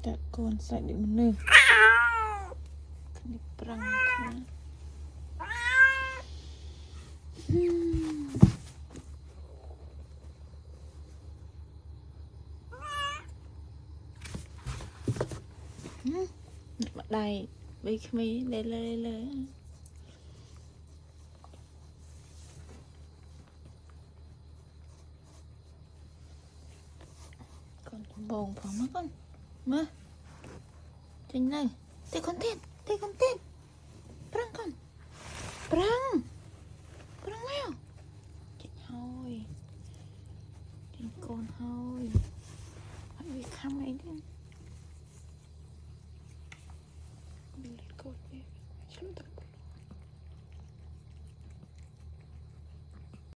ตะโกนใส่ดิมันนึงคันนี้ปรังค่ะมาได้ไปขมีเลยก่อนบงพอมาก่อนมาจริงเลยเตะคอนเทนต์ปรังก่อนปรังแล้วจิตเฮยจิตโกนเฮยไปวิคำไอ้ดิLet go, baby.